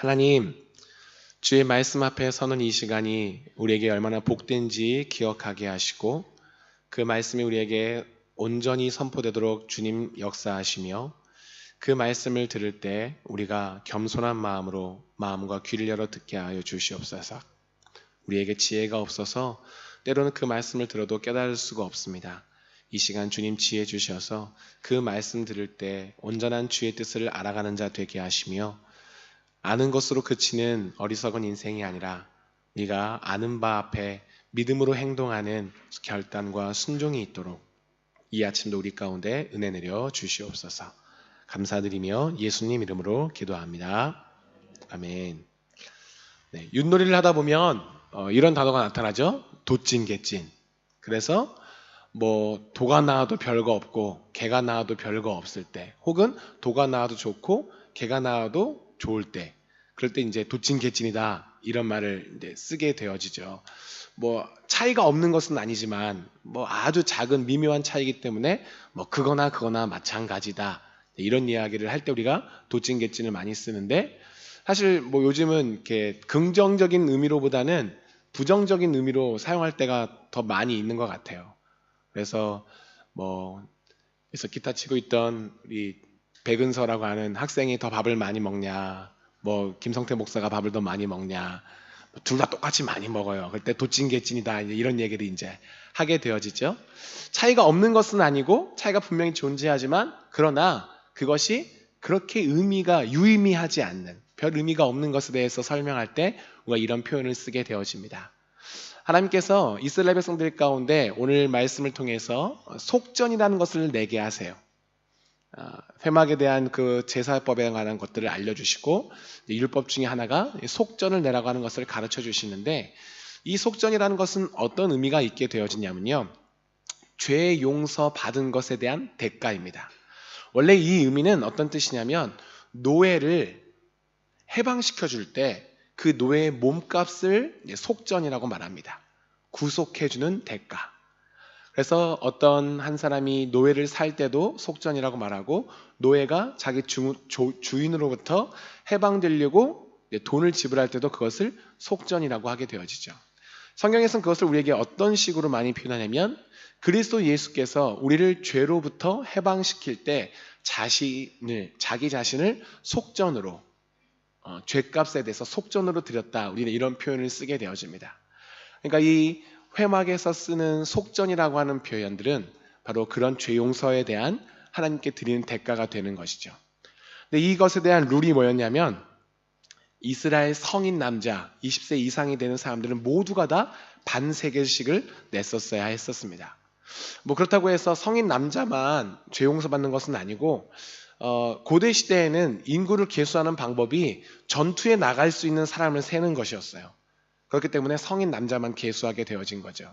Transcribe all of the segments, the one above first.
하나님, 주의 말씀 앞에 서는 이 시간이 우리에게 얼마나 복된지 기억하게 하시고 그 말씀이 우리에게 온전히 선포되도록 주님 역사하시며 그 말씀을 들을 때 우리가 겸손한 마음으로 마음과 귀를 열어 듣게 하여 주시옵소서. 우리에게 지혜가 없어서 때로는 그 말씀을 들어도 깨달을 수가 없습니다. 이 시간 주님 지혜 주셔서 그 말씀 들을 때 온전한 주의 뜻을 알아가는 자 되게 하시며 아는 것으로 그치는 어리석은 인생이 아니라 네가 아는 바 앞에 믿음으로 행동하는 결단과 순종이 있도록 이 아침도 우리 가운데 은혜 내려 주시옵소서. 감사드리며 예수님 이름으로 기도합니다. 아멘. 네, 윷놀이를 하다 보면 이런 단어가 나타나죠. 도찐 개찐. 그래서 도가 나와도 별거 없고 개가 나와도 별거 없을 때, 혹은 도가 나와도 좋고 개가 나와도 좋을 때, 그럴 때 이제 도찐 개찐이다 이런 말을 이제 쓰게 되어지죠. 차이가 없는 것은 아니지만 아주 작은 미묘한 차이기 때문에 그거나 마찬가지다 이런 이야기를 할 때 우리가 도찐 개찐을 많이 쓰는데, 사실 요즘은 이렇게 긍정적인 의미로보다는 부정적인 의미로 사용할 때가 더 많이 있는 것 같아요. 그래서 기타 치고 있던 우리 백은서라고 하는 학생이 더 밥을 많이 먹냐, 김성태 목사가 밥을 더 많이 먹냐, 둘 다 똑같이 많이 먹어요. 그때 도찐개찐이다 이런 얘기를 이제 하게 되어지죠. 차이가 없는 것은 아니고 차이가 분명히 존재하지만, 그러나 그것이 그렇게 의미가 유의미하지 않는, 별 의미가 없는 것에 대해서 설명할 때 우리가 이런 표현을 쓰게 되어집니다. 하나님께서 이스라엘 백성들 가운데 오늘 말씀을 통해서 속전이라는 것을 내게 하세요. 회막에 대한 그 제사법에 관한 것들을 알려주시고, 율법 중에 하나가 속전을 내라고 하는 것을 가르쳐 주시는데, 이 속전이라는 것은 어떤 의미가 있게 되어지냐면요, 죄 용서 받은 것에 대한 대가입니다. 원래 이 의미는 어떤 뜻이냐면, 노예를 해방시켜 줄 때 그 노예의 몸값을 속전이라고 말합니다. 구속해주는 대가. 그래서 어떤 한 사람이 노예를 살 때도 속전이라고 말하고, 노예가 자기 주인으로부터 해방되려고 돈을 지불할 때도 그것을 속전이라고 하게 되어지죠. 성경에서는 그것을 우리에게 어떤 식으로 많이 표현하냐면, 그리스도 예수께서 우리를 죄로부터 해방시킬 때 자기 자신을 속전으로, 죄값에 대해서 속전으로 드렸다, 우리는 이런 표현을 쓰게 되어집니다. 그러니까 이 회막에서 쓰는 속전이라고 하는 표현들은 바로 그런 죄 용서에 대한 하나님께 드리는 대가가 되는 것이죠. 근데 이것에 대한 룰이 뭐였냐면, 이스라엘 성인 남자 20세 이상이 되는 사람들은 모두가 다 반세겔씩을 냈었어야 했었습니다. 그렇다고 해서 성인 남자만 죄 용서받는 것은 아니고, 고대 시대에는 인구를 계수하는 방법이 전투에 나갈 수 있는 사람을 세는 것이었어요. 그렇기 때문에 성인 남자만 계수하게 되어진 거죠.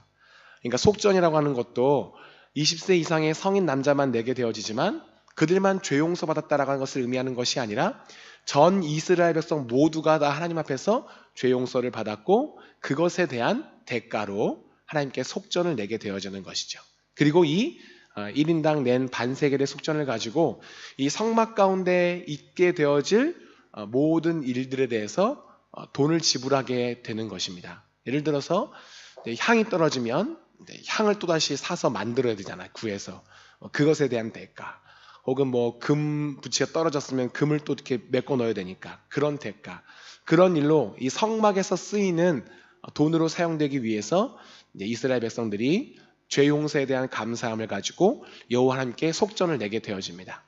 그러니까 속전이라고 하는 것도 20세 이상의 성인 남자만 내게 되어지지만, 그들만 죄 용서받았다라고 하는 것을 의미하는 것이 아니라 전 이스라엘 백성 모두가 다 하나님 앞에서 죄 용서를 받았고, 그것에 대한 대가로 하나님께 속전을 내게 되어지는 것이죠. 그리고 이 1인당 낸 반세겔의 속전을 가지고 이 성막 가운데 있게 되어질 모든 일들에 대해서 돈을 지불하게 되는 것입니다. 예를 들어서 향이 떨어지면 향을 또다시 사서 만들어야 되잖아요. 구해서. 그것에 대한 대가. 혹은 금 부치가 떨어졌으면 금을 또 이렇게 메꿔 넣어야 되니까 그런 대가. 그런 일로 이 성막에서 쓰이는 돈으로 사용되기 위해서 이스라엘 백성들이 죄 용서에 대한 감사함을 가지고 여호와 하나님께 속전을 내게 되어집니다.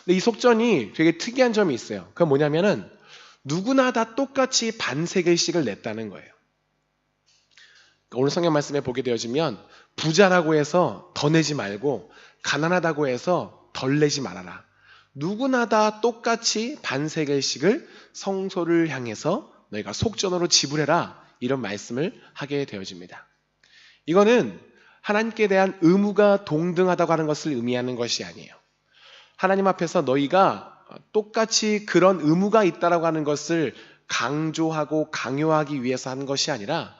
근데 이 속전이 되게 특이한 점이 있어요. 그건 뭐냐면은 누구나 다 똑같이 반세겔씩을 냈다는 거예요. 오늘 성경 말씀에 보게 되어지면, 부자라고 해서 더 내지 말고 가난하다고 해서 덜 내지 말아라. 누구나 다 똑같이 반세겔씩을 성소를 향해서 너희가 속전으로 지불해라, 이런 말씀을 하게 되어집니다. 이거는 하나님께 대한 의무가 동등하다고 하는 것을 의미하는 것이 아니에요. 하나님 앞에서 너희가 똑같이 그런 의무가 있다라고 하는 것을 강조하고 강요하기 위해서 하는 것이 아니라,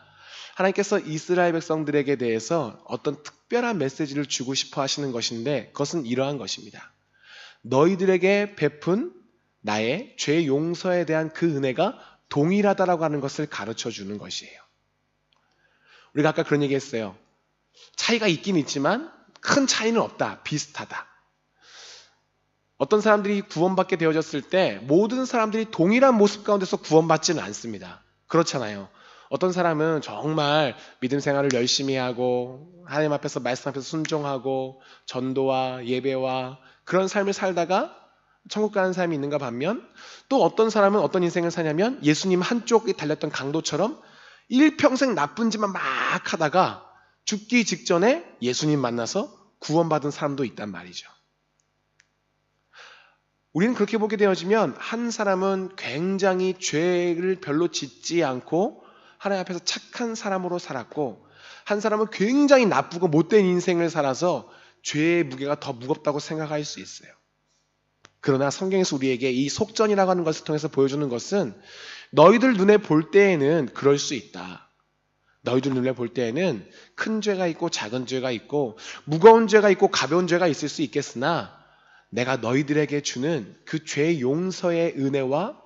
하나님께서 이스라엘 백성들에게 대해서 어떤 특별한 메시지를 주고 싶어 하시는 것인데, 그것은 이러한 것입니다. 너희들에게 베푼 나의 죄 용서에 대한 그 은혜가 동일하다라고 하는 것을 가르쳐 주는 것이에요. 우리가 아까 그런 얘기 했어요. 차이가 있긴 있지만 큰 차이는 없다. 비슷하다. 어떤 사람들이 구원받게 되어졌을 때 모든 사람들이 동일한 모습 가운데서 구원받지는 않습니다. 그렇잖아요. 어떤 사람은 정말 믿음 생활을 열심히 하고 하나님 앞에서 말씀 앞에서 순종하고 전도와 예배와 그런 삶을 살다가 천국 가는 사람이 있는가 반면, 또 어떤 사람은 어떤 인생을 사냐면 예수님 한쪽에 달렸던 강도처럼 일평생 나쁜 짓만 막 하다가 죽기 직전에 예수님 만나서 구원받은 사람도 있단 말이죠. 우리는 그렇게 보게 되어지면 한 사람은 굉장히 죄를 별로 짓지 않고 하나님 앞에서 착한 사람으로 살았고, 한 사람은 굉장히 나쁘고 못된 인생을 살아서 죄의 무게가 더 무겁다고 생각할 수 있어요. 그러나 성경에서 우리에게 이 속전이라고 하는 것을 통해서 보여주는 것은, 너희들 눈에 볼 때에는 그럴 수 있다. 너희들 눈에 볼 때에는 큰 죄가 있고 작은 죄가 있고 무거운 죄가 있고 가벼운 죄가 있을 수 있겠으나, 내가 너희들에게 주는 그 죄 용서의 은혜와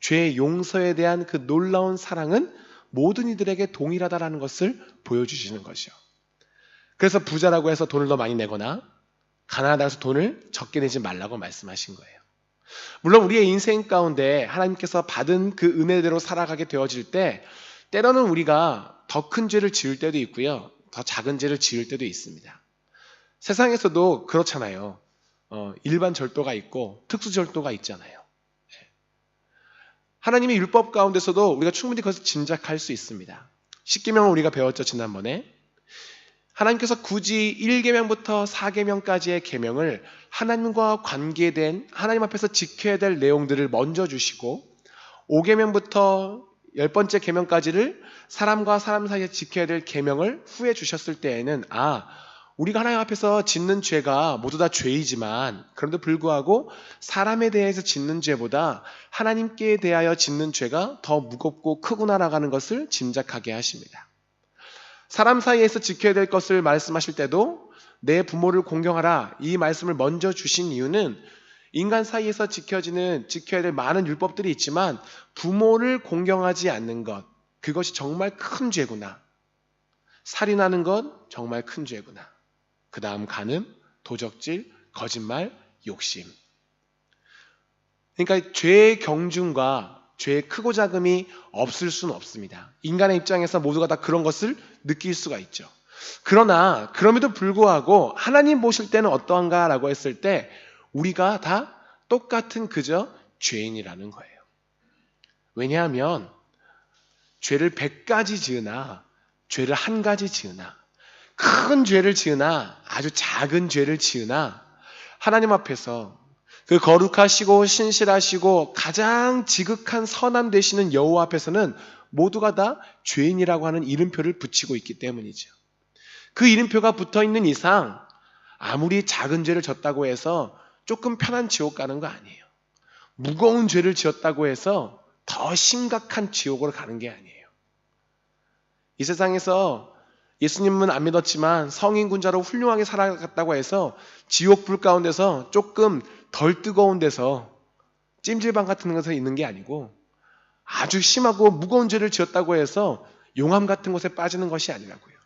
죄 용서에 대한 그 놀라운 사랑은 모든 이들에게 동일하다라는 것을 보여주시는 것이요. 그래서 부자라고 해서 돈을 더 많이 내거나 가난하다고 해서 돈을 적게 내지 말라고 말씀하신 거예요. 물론 우리의 인생 가운데 하나님께서 받은 그 은혜대로 살아가게 되어질 때 때로는 우리가 더 큰 죄를 지을 때도 있고요, 더 작은 죄를 지을 때도 있습니다. 세상에서도 그렇잖아요. 일반 절도가 있고 특수 절도가 있잖아요. 하나님의 율법 가운데서도 우리가 충분히 그것을 짐작할 수 있습니다. 10계명을 우리가 배웠죠, 지난번에. 하나님께서 굳이 1계명부터 4계명까지의 계명을 하나님과 관계된, 하나님 앞에서 지켜야 될 내용들을 먼저 주시고, 5계명부터 10번째 계명까지를 사람과 사람 사이에 지켜야 될 계명을 후에 주셨을 때에는, 우리가 하나님 앞에서 짓는 죄가 모두 다 죄이지만 그럼에도 불구하고 사람에 대해서 짓는 죄보다 하나님께 대하여 짓는 죄가 더 무겁고 크구나라고 하는 것을 짐작하게 하십니다. 사람 사이에서 지켜야 될 것을 말씀하실 때도 내 부모를 공경하라, 이 말씀을 먼저 주신 이유는 인간 사이에서 지켜야 될 많은 율법들이 있지만 부모를 공경하지 않는 것, 그것이 정말 큰 죄구나. 살인하는 것 정말 큰 죄구나. 그 다음 간음, 도적질, 거짓말, 욕심. 그러니까 죄의 경중과 죄의 크고 작음이 없을 수는 없습니다. 인간의 입장에서 모두가 다 그런 것을 느낄 수가 있죠. 그러나 그럼에도 불구하고 하나님 보실 때는 어떠한가 라고 했을 때 우리가 다 똑같은 그저 죄인이라는 거예요. 왜냐하면 죄를 100가지 지으나 죄를 한 가지 지으나 큰 죄를 지으나 아주 작은 죄를 지으나 하나님 앞에서 그 거룩하시고 신실하시고 가장 지극한 선함 되시는 여호와 앞에서는 모두가 다 죄인이라고 하는 이름표를 붙이고 있기 때문이죠. 그 이름표가 붙어있는 이상 아무리 작은 죄를 졌다고 해서 조금 편한 지옥 가는 거 아니에요. 무거운 죄를 지었다고 해서 더 심각한 지옥으로 가는 게 아니에요. 이 세상에서 예수님은 안 믿었지만 성인군자로 훌륭하게 살아갔다고 해서 지옥불 가운데서 조금 덜 뜨거운 데서 찜질방 같은 곳에 있는 게 아니고, 아주 심하고 무거운 죄를 지었다고 해서 용암 같은 곳에 빠지는 것이 아니라고요.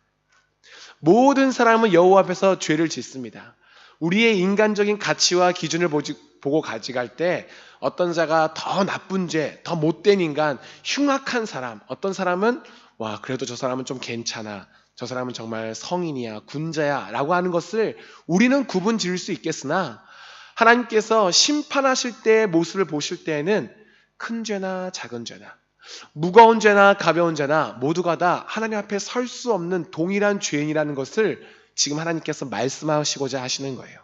모든 사람은 여호와 앞에서 죄를 짓습니다. 우리의 인간적인 가치와 기준을 보고 가져갈 때 어떤 자가 더 나쁜 죄, 더 못된 인간, 흉악한 사람, 어떤 사람은 그래도 저 사람은 좀 괜찮아, 저 사람은 정말 성인이야, 군자야 라고 하는 것을 우리는 구분 지을 수 있겠으나, 하나님께서 심판하실 때의 모습을 보실 때에는 큰 죄나 작은 죄나 무거운 죄나 가벼운 죄나 모두가 다 하나님 앞에 설 수 없는 동일한 죄인이라는 것을 지금 하나님께서 말씀하시고자 하시는 거예요.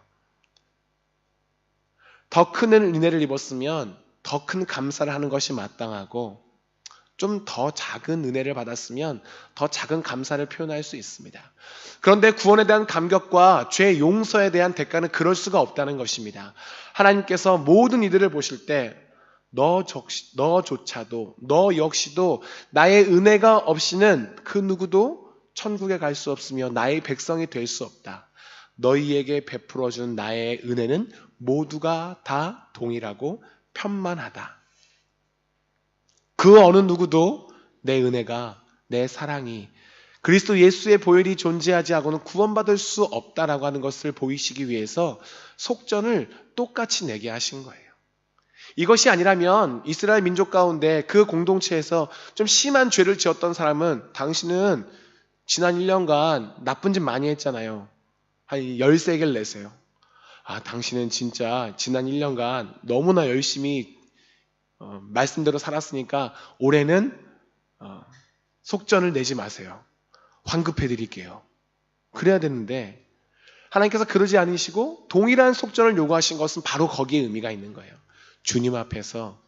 더 큰 은혜를 입었으면 더 큰 감사를 하는 것이 마땅하고, 좀 더 작은 은혜를 받았으면 더 작은 감사를 표현할 수 있습니다. 그런데 구원에 대한 감격과 죄 용서에 대한 대가는 그럴 수가 없다는 것입니다. 하나님께서 모든 이들을 보실 때 너조차도, 너 역시도 나의 은혜가 없이는 그 누구도 천국에 갈 수 없으며 나의 백성이 될 수 없다. 너희에게 베풀어준 나의 은혜는 모두가 다 동일하고 편만하다. 그 어느 누구도 내 은혜가, 내 사랑이 그리스도 예수의 보혈이 존재하지 않고는 구원받을 수 없다라고 하는 것을 보이시기 위해서 속전을 똑같이 내게 하신 거예요. 이것이 아니라면 이스라엘 민족 가운데 그 공동체에서 좀 심한 죄를 지었던 사람은 당신은 지난 1년간 나쁜 짓 많이 했잖아요. 한 13개를 내세요. 당신은 진짜 지난 1년간 너무나 열심히 말씀대로 살았으니까 올해는 속전을 내지 마세요. 환급해 드릴게요. 그래야 되는데 하나님께서 그러지 않으시고 동일한 속전을 요구하신 것은 바로 거기에 의미가 있는 거예요. 주님 앞에서,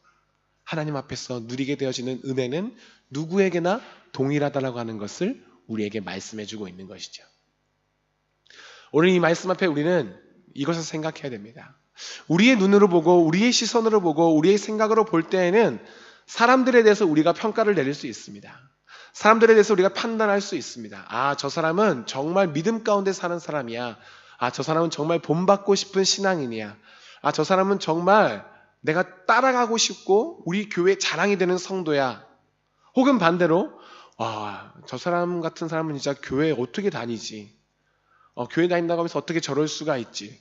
하나님 앞에서 누리게 되어지는 은혜는 누구에게나 동일하다라고 하는 것을 우리에게 말씀해 주고 있는 것이죠. 오늘 이 말씀 앞에 우리는 이것을 생각해야 됩니다. 우리의 눈으로 보고 우리의 시선으로 보고 우리의 생각으로 볼 때에는 사람들에 대해서 우리가 평가를 내릴 수 있습니다. 사람들에 대해서 우리가 판단할 수 있습니다. 저 사람은 정말 믿음 가운데 사는 사람이야. 저 사람은 정말 본받고 싶은 신앙인이야. 저 사람은 정말 내가 따라가고 싶고 우리 교회 자랑이 되는 성도야. 혹은 반대로 저 사람 같은 사람은 진짜 교회 어떻게 다니지? 교회 다닌다고 하면서 어떻게 저럴 수가 있지?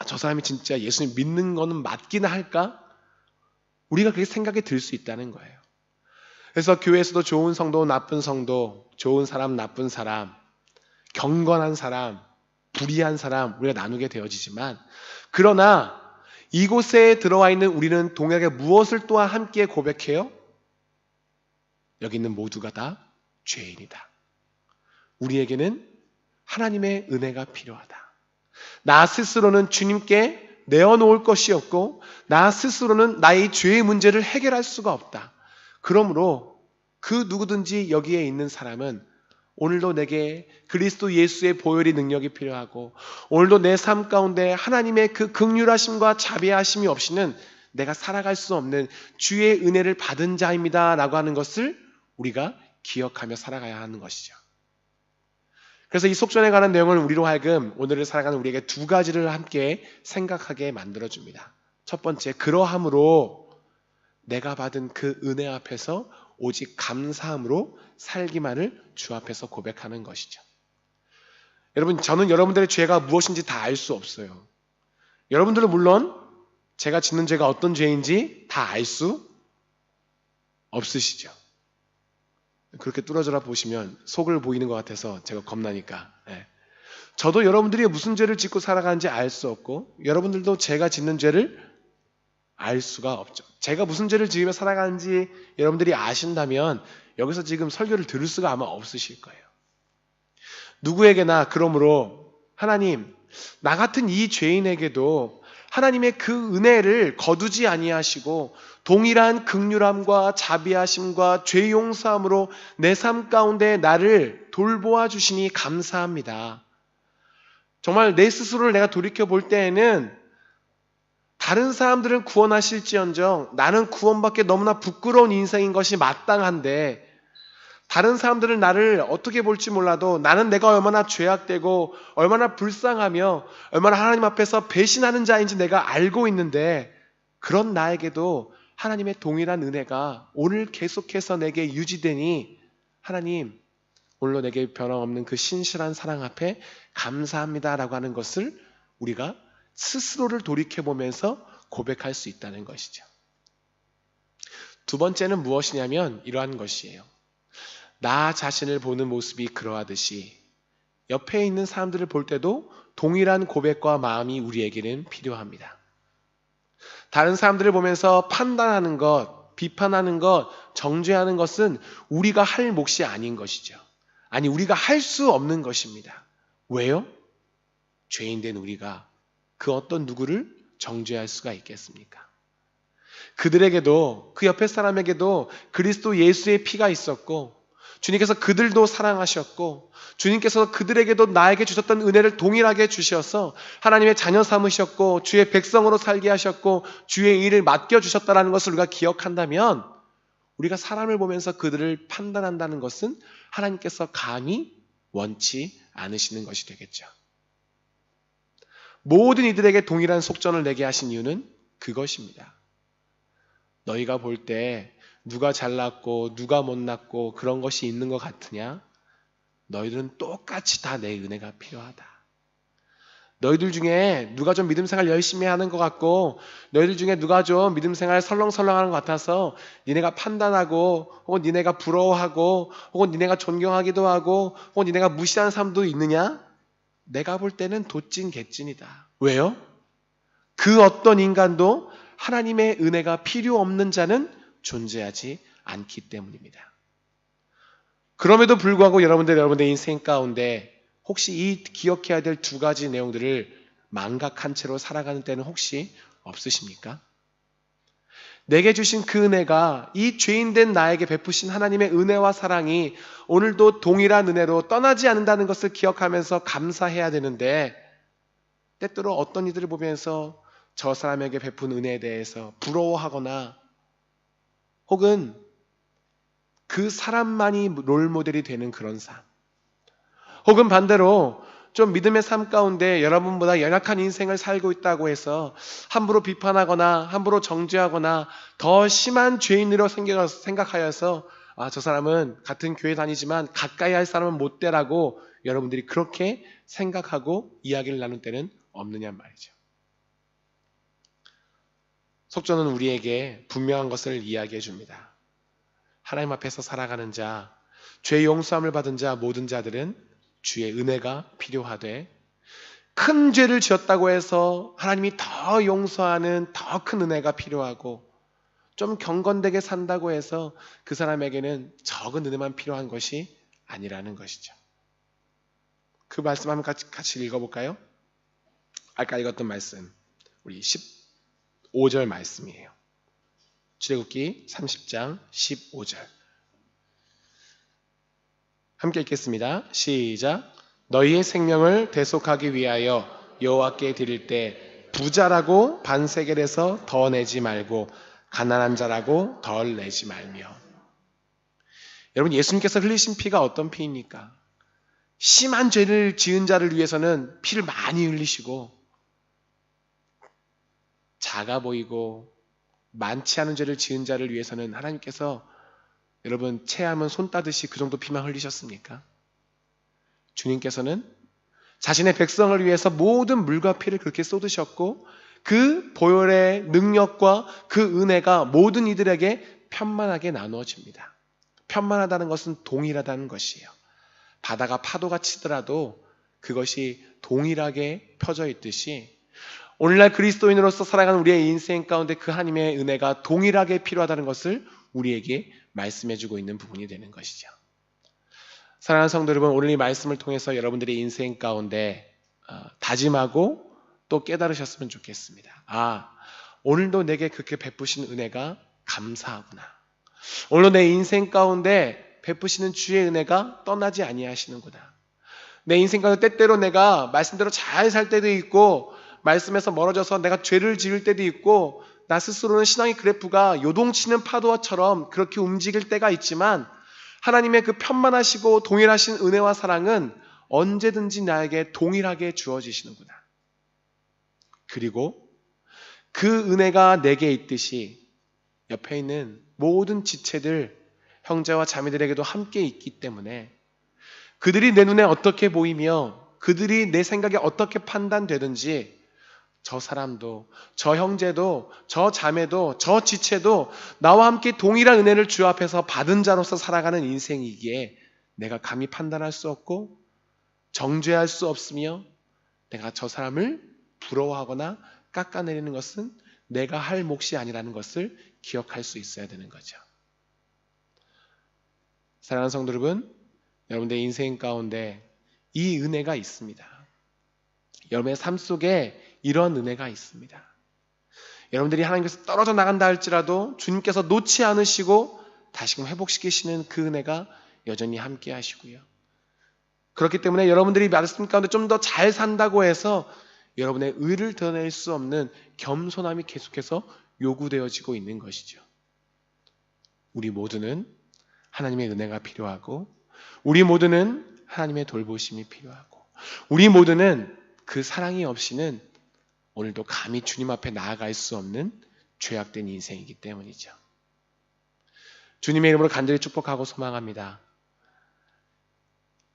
저 사람이 진짜 예수님 믿는 거는 맞긴 할까? 우리가 그렇게 생각이 들 수 있다는 거예요. 그래서 교회에서도 좋은 성도, 나쁜 성도, 좋은 사람, 나쁜 사람, 경건한 사람, 불의한 사람 우리가 나누게 되어지지만 그러나 이곳에 들어와 있는 우리는 동일하게 무엇을 또한 함께 고백해요? 여기 있는 모두가 다 죄인이다. 우리에게는 하나님의 은혜가 필요하다. 나 스스로는 주님께 내어놓을 것이 없고 나 스스로는 나의 죄의 문제를 해결할 수가 없다. 그러므로 그 누구든지 여기에 있는 사람은 오늘도 내게 그리스도 예수의 보혈의 능력이 필요하고 오늘도 내 삶 가운데 하나님의 그 긍휼하심과 자비하심이 없이는 내가 살아갈 수 없는 주의 은혜를 받은 자입니다 라고 하는 것을 우리가 기억하며 살아가야 하는 것이죠. 그래서 이 속전에 관한 내용을 우리로 하여금 오늘을 살아가는 우리에게 두 가지를 함께 생각하게 만들어줍니다. 첫 번째, 그러함으로 내가 받은 그 은혜 앞에서 오직 감사함으로 살기만을 주 앞에서 고백하는 것이죠. 여러분, 저는 여러분들의 죄가 무엇인지 다 알 수 없어요. 여러분들은 물론 제가 짓는 죄가 어떤 죄인지 다 알 수 없으시죠. 그렇게 뚫어져라 보시면 속을 보이는 것 같아서 제가 겁나니까. 저도 여러분들이 무슨 죄를 짓고 살아가는지 알 수 없고 여러분들도 제가 짓는 죄를 알 수가 없죠. 제가 무슨 죄를 지으며 살아가는지 여러분들이 아신다면 여기서 지금 설교를 들을 수가 아마 없으실 거예요. 누구에게나 그러므로 하나님, 나 같은 이 죄인에게도 하나님의 그 은혜를 거두지 아니하시고 동일한 긍휼함과 자비하심과 죄 용서함으로 내 삶 가운데 나를 돌보아 주시니 감사합니다. 정말 내 스스로를 내가 돌이켜 볼 때에는 다른 사람들은 구원하실지언정 나는 구원받기 너무나 부끄러운 인생인 것이 마땅한데 다른 사람들은 나를 어떻게 볼지 몰라도 나는 내가 얼마나 죄악되고 얼마나 불쌍하며 얼마나 하나님 앞에서 배신하는 자인지 내가 알고 있는데 그런 나에게도 하나님의 동일한 은혜가 오늘 계속해서 내게 유지되니 하나님 오늘로 내게 변함없는 그 신실한 사랑 앞에 감사합니다라고 하는 것을 우리가 스스로를 돌이켜보면서 고백할 수 있다는 것이죠. 두 번째는 무엇이냐면 이러한 것이에요. 나 자신을 보는 모습이 그러하듯이 옆에 있는 사람들을 볼 때도 동일한 고백과 마음이 우리에게는 필요합니다. 다른 사람들을 보면서 판단하는 것, 비판하는 것, 정죄하는 것은 우리가 할 몫이 아닌 것이죠. 아니, 우리가 할 수 없는 것입니다. 왜요? 죄인된 우리가 그 어떤 누구를 정죄할 수가 있겠습니까? 그들에게도 그 옆에 사람에게도 그리스도 예수의 피가 있었고 주님께서 그들도 사랑하셨고 주님께서 그들에게도 나에게 주셨던 은혜를 동일하게 주셔서 하나님의 자녀 삼으셨고 주의 백성으로 살게 하셨고 주의 일을 맡겨주셨다는 것을 우리가 기억한다면 우리가 사람을 보면서 그들을 판단한다는 것은 하나님께서 감히 원치 않으시는 것이 되겠죠. 모든 이들에게 동일한 속전을 내게 하신 이유는 그것입니다. 너희가 볼 때 누가 잘났고 누가 못났고 그런 것이 있는 것 같으냐? 너희들은 똑같이 다 내 은혜가 필요하다. 너희들 중에 누가 좀 믿음 생활 열심히 하는 것 같고 너희들 중에 누가 좀 믿음 생활 설렁설렁하는 것 같아서 니네가 판단하고 혹은 니네가 부러워하고 혹은 니네가 존경하기도 하고 혹은 니네가 무시하는 사람도 있느냐? 내가 볼 때는 도찐 개찐이다. 왜요? 그 어떤 인간도 하나님의 은혜가 필요 없는 자는 존재하지 않기 때문입니다. 그럼에도 불구하고 여러분들의 인생 가운데 혹시 이 기억해야 될 두 가지 내용들을 망각한 채로 살아가는 때는 혹시 없으십니까? 내게 주신 그 은혜가 이 죄인된 나에게 베푸신 하나님의 은혜와 사랑이 오늘도 동일한 은혜로 떠나지 않는다는 것을 기억하면서 감사해야 되는데 때때로 어떤 이들을 보면서 저 사람에게 베푼 은혜에 대해서 부러워하거나 혹은 그 사람만이 롤모델이 되는 그런 삶, 혹은 반대로 좀 믿음의 삶 가운데 여러분보다 연약한 인생을 살고 있다고 해서 함부로 비판하거나 함부로 정죄하거나 더 심한 죄인으로 생각하여서 저 사람은 같은 교회 다니지만 가까이 할 사람은 못 되라고 여러분들이 그렇게 생각하고 이야기를 나눌 때는 없느냐 말이죠. 속전은 우리에게 분명한 것을 이야기해 줍니다. 하나님 앞에서 살아가는 자, 죄 용서함을 받은 자 모든 자들은 주의 은혜가 필요하되 큰 죄를 지었다고 해서 하나님이 더 용서하는 더 큰 은혜가 필요하고 좀 경건되게 산다고 해서 그 사람에게는 적은 은혜만 필요한 것이 아니라는 것이죠. 그 말씀 한번 같이 읽어볼까요? 아까 읽었던 말씀 우리 15절 말씀이에요. 출애굽기 30장 15절 함께 읽겠습니다. 시작. 너희의 생명을 대속하기 위하여 여호와께 드릴 때 부자라고 반세겔에서 더 내지 말고 가난한 자라고 덜 내지 말며. 여러분, 예수님께서 흘리신 피가 어떤 피입니까? 심한 죄를 지은 자를 위해서는 피를 많이 흘리시고 작아 보이고 많지 않은 죄를 지은 자를 위해서는 하나님께서 여러분 체하면 손 따듯이 그 정도 피만 흘리셨습니까? 주님께서는 자신의 백성을 위해서 모든 물과 피를 그렇게 쏟으셨고 그 보혈의 능력과 그 은혜가 모든 이들에게 편만하게 나누어집니다. 편만하다는 것은 동일하다는 것이에요. 바다가 파도가 치더라도 그것이 동일하게 펴져 있듯이 오늘날 그리스도인으로서 살아가는 우리의 인생 가운데 그 하나님의 은혜가 동일하게 필요하다는 것을 우리에게 말씀해주고 있는 부분이 되는 것이죠. 사랑하는 성도 여러분, 오늘 이 말씀을 통해서 여러분들의 인생 가운데 다짐하고 또 깨달으셨으면 좋겠습니다. 오늘도 내게 그렇게 베푸신 은혜가 감사하구나. 오늘도 내 인생 가운데 베푸시는 주의 은혜가 떠나지 아니하시는구나. 내 인생 가운데 때때로 내가 말씀대로 잘 살 때도 있고 말씀에서 멀어져서 내가 죄를 지을 때도 있고 나 스스로는 신앙의 그래프가 요동치는 파도처럼 그렇게 움직일 때가 있지만 하나님의 그 편만하시고 동일하신 은혜와 사랑은 언제든지 나에게 동일하게 주어지시는구나. 그리고 그 은혜가 내게 있듯이 옆에 있는 모든 지체들, 형제와 자매들에게도 함께 있기 때문에 그들이 내 눈에 어떻게 보이며 그들이 내 생각에 어떻게 판단되든지 저 사람도, 저 형제도, 저 자매도, 저 지체도 나와 함께 동일한 은혜를 주 앞에서 받은 자로서 살아가는 인생이기에 내가 감히 판단할 수 없고 정죄할 수 없으며 내가 저 사람을 부러워하거나 깎아내리는 것은 내가 할 몫이 아니라는 것을 기억할 수 있어야 되는 거죠. 사랑하는 성도 여러분, 여러분들의 인생 가운데 이 은혜가 있습니다. 여러분의 삶 속에 이런 은혜가 있습니다. 여러분들이 하나님께서 떨어져 나간다 할지라도 주님께서 놓지 않으시고 다시금 회복시키시는 그 은혜가 여전히 함께 하시고요. 그렇기 때문에 여러분들이 말씀 가운데 좀 더 잘 산다고 해서 여러분의 의를 드러낼 수 없는 겸손함이 계속해서 요구되어지고 있는 것이죠. 우리 모두는 하나님의 은혜가 필요하고 우리 모두는 하나님의 돌보심이 필요하고 우리 모두는 그 사랑이 없이는 오늘도 감히 주님 앞에 나아갈 수 없는 죄악된 인생이기 때문이죠. 주님의 이름으로 간절히 축복하고 소망합니다.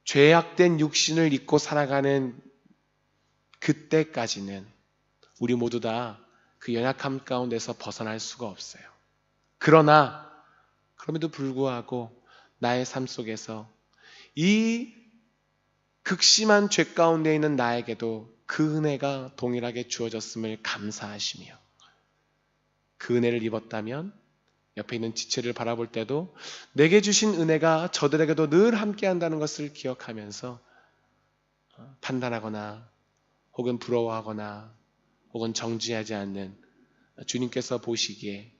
죄악된 육신을 입고 살아가는 그때까지는 우리 모두 다 그 연약함 가운데서 벗어날 수가 없어요. 그러나 그럼에도 불구하고 나의 삶 속에서 이 극심한 죄 가운데 있는 나에게도 그 은혜가 동일하게 주어졌음을 감사하시며 그 은혜를 입었다면 옆에 있는 지체를 바라볼 때도 내게 주신 은혜가 저들에게도 늘 함께한다는 것을 기억하면서 판단하거나 혹은 부러워하거나 혹은 정지하지 않는 주님께서 보시기에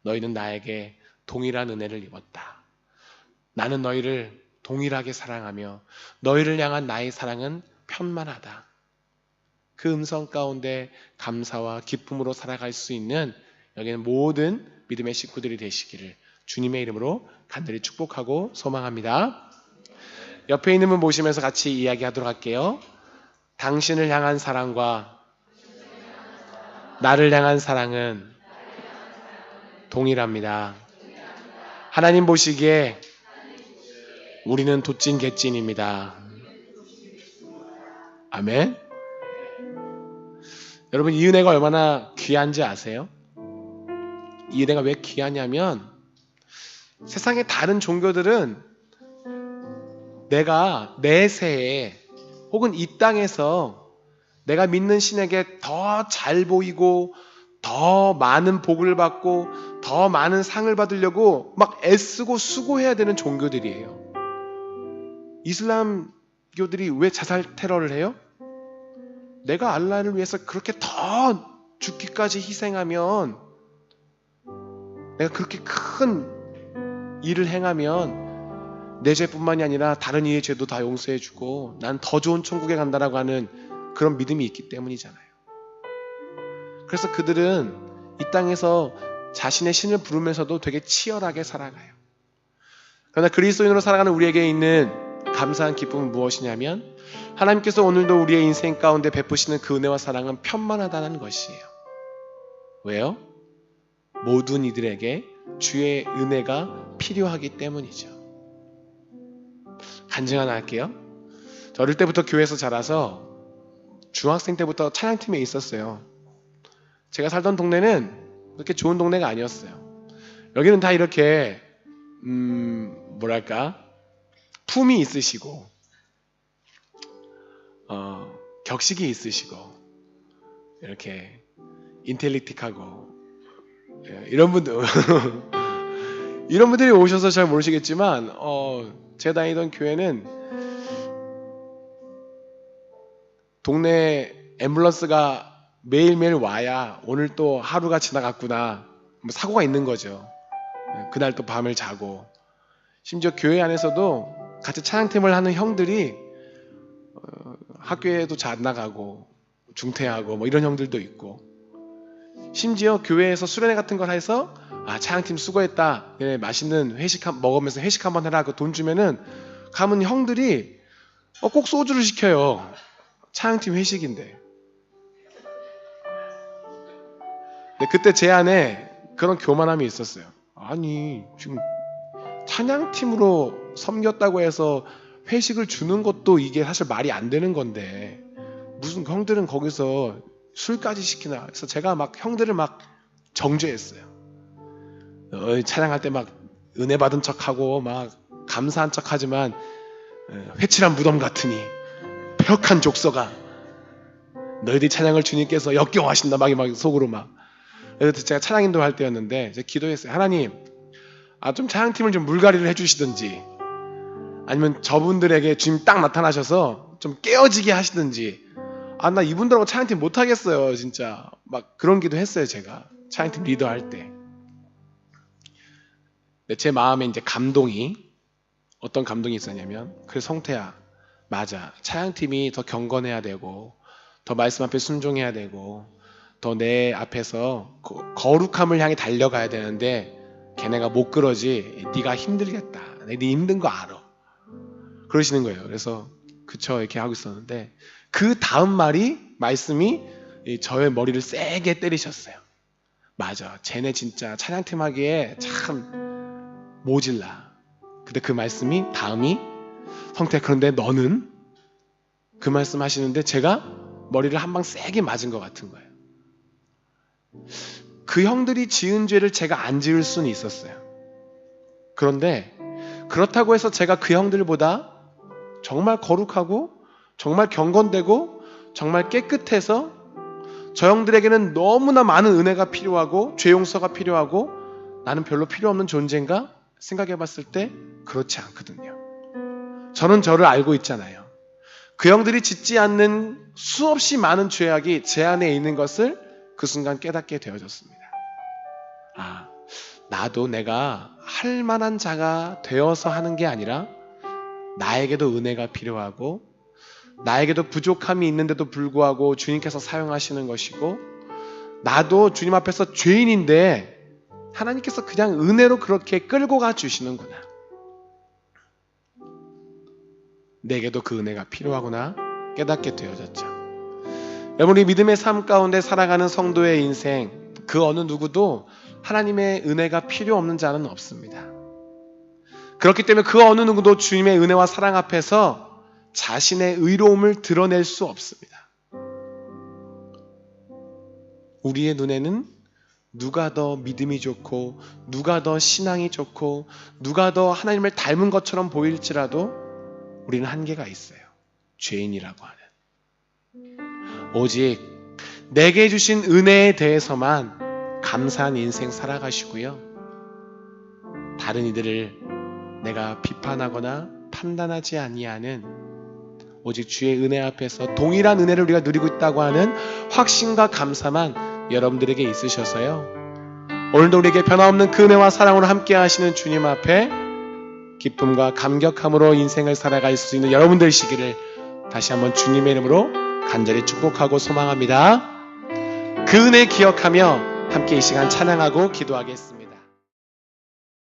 너희는 나에게 동일한 은혜를 입었다. 나는 너희를 동일하게 사랑하며 너희를 향한 나의 사랑은 편만하다. 그 음성 가운데 감사와 기쁨으로 살아갈 수 있는 여기는 모든 믿음의 식구들이 되시기를 주님의 이름으로 간절히 축복하고 소망합니다. 옆에 있는 분 보시면서 같이 이야기하도록 할게요. 당신을 향한 사랑과 나를 향한 사랑은 동일합니다. 하나님 보시기에 우리는 돛진 갯진입니다. 아멘. 여러분, 이 은혜가 얼마나 귀한지 아세요? 이 은혜가 왜 귀하냐면 세상의 다른 종교들은 내가 내세에 혹은 이 땅에서 내가 믿는 신에게 더 잘 보이고 더 많은 복을 받고 더 많은 상을 받으려고 막 애쓰고 수고해야 되는 종교들이에요. 이슬람교들이 왜 자살 테러를 해요? 내가 알라를 위해서 그렇게 더 죽기까지 희생하면, 내가 그렇게 큰 일을 행하면 내 죄뿐만이 아니라 다른 이의 죄도 다 용서해주고 난 더 좋은 천국에 간다라고 하는 그런 믿음이 있기 때문이잖아요. 그래서 그들은 이 땅에서 자신의 신을 부르면서도 되게 치열하게 살아가요. 그러나 그리스도인으로 살아가는 우리에게 있는 감사한 기쁨은 무엇이냐면 하나님께서 오늘도 우리의 인생 가운데 베푸시는 그 은혜와 사랑은 편만하다는 것이에요. 왜요? 모든 이들에게 주의 은혜가 필요하기 때문이죠. 간증 하나 할게요. 저 어릴 때부터 교회에서 자라서 중학생 때부터 찬양팀에 있었어요. 제가 살던 동네는 그렇게 좋은 동네가 아니었어요. 여기는 다 이렇게 뭐랄까 품이 있으시고 격식이 있으시고 이렇게 인텔리틱하고 이런 분들 이런 분들이 오셔서 잘 모르시겠지만 제가 다니던 교회는 동네 앰뷸런스가 매일매일 와야 오늘 또 하루가 지나갔구나, 뭐 사고가 있는 거죠. 그날 또 밤을 자고, 심지어 교회 안에서도 같이 찬양팀을 하는 형들이 학교에도 잘 나가고 중퇴하고 뭐 이런 형들도 있고, 심지어 교회에서 수련회 같은 걸 해서 찬양팀 수고했다, 맛있는 회식 먹으면서 회식 한번 해라, 그 돈 주면은 가면 형들이 꼭 소주를 시켜요. 찬양팀 회식인데. 근데 그때 제 안에 그런 교만함이 있었어요. 아니 지금 찬양팀으로 섬겼다고 해서 회식을 주는 것도 이게 사실 말이 안 되는 건데 무슨 형들은 거기서 술까지 시키나. 그래서 제가 막 형들을 막 정죄했어요. 찬양할 때 막 은혜 받은 척하고 막 감사한 척하지만 회칠한 무덤 같으니 폐역한 족서가 너희들이 찬양을 주님께서 역겨워하신다 막 속으로 막. 그래서 제가 찬양 인도할 때였는데 제가 기도했어요. 하나님, 좀 찬양팀을 좀 물갈이를 해주시든지 아니면 저분들에게 주님 딱 나타나셔서 좀 깨어지게 하시든지. 나 이분들하고 찬양팀 못하겠어요 진짜. 막 그런 기도 했어요 제가 찬양팀 리더할 때. 근데 제 마음에 이제 어떤 감동이 있었냐면, 그래 성태야, 맞아, 찬양팀이 더 경건해야 되고 더 말씀 앞에 순종해야 되고 더 내 앞에서 거룩함을 향해 달려가야 되는데 걔네가 못 그러지. 네가 힘들겠다. 네 힘든 거 알아. 그러시는 거예요. 그래서 그쵸 이렇게 하고 있었는데 그 다음 말씀이 저의 머리를 세게 때리셨어요. 맞아. 쟤네 진짜 찬양팀 하기에 참 모질라. 근데 그 말씀이 다음이 성태 그런데 너는? 그 말씀 하시는데 제가 머리를 한 방 세게 맞은 것 같은 거예요. 그 형들이 지은 죄를 제가 안 지을 수는 있었어요. 그런데 그렇다고 해서 제가 그 형들보다 정말 거룩하고 정말 경건되고 정말 깨끗해서 저 형들에게는 너무나 많은 은혜가 필요하고 죄 용서가 필요하고 나는 별로 필요 없는 존재인가 생각해 봤을 때 그렇지 않거든요. 저는 저를 알고 있잖아요. 그 형들이 짓지 않는 수없이 많은 죄악이 제 안에 있는 것을 그 순간 깨닫게 되어졌습니다. 아, 나도 내가 할 만한 자가 되어서 하는 게 아니라 나에게도 은혜가 필요하고 나에게도 부족함이 있는데도 불구하고 주님께서 사용하시는 것이고 나도 주님 앞에서 죄인인데 하나님께서 그냥 은혜로 그렇게 끌고 가 주시는구나. 내게도 그 은혜가 필요하구나 깨닫게 되어졌죠. 여러분, 우리 믿음의 삶 가운데 살아가는 성도의 인생, 그 어느 누구도 하나님의 은혜가 필요 없는 자는 없습니다. 그렇기 때문에 그 어느 누구도 주님의 은혜와 사랑 앞에서 자신의 의로움을 드러낼 수 없습니다. 우리의 눈에는 누가 더 믿음이 좋고 누가 더 신앙이 좋고 누가 더 하나님을 닮은 것처럼 보일지라도 우리는 한계가 있어요. 죄인이라고 하는. 오직 내게 주신 은혜에 대해서만 감사한 인생 살아가시고요. 다른 이들을 내가 비판하거나 판단하지 아니하는 오직 주의 은혜 앞에서 동일한 은혜를 우리가 누리고 있다고 하는 확신과 감사만 여러분들에게 있으셔서요. 오늘도 우리에게 변함없는 그 은혜와 사랑으로 함께 하시는 주님 앞에 기쁨과 감격함으로 인생을 살아갈 수 있는 여러분 되시기를 다시 한번 주님의 이름으로 간절히 축복하고 소망합니다. 그 은혜 기억하며 함께 이 시간 찬양하고 기도하겠습니다.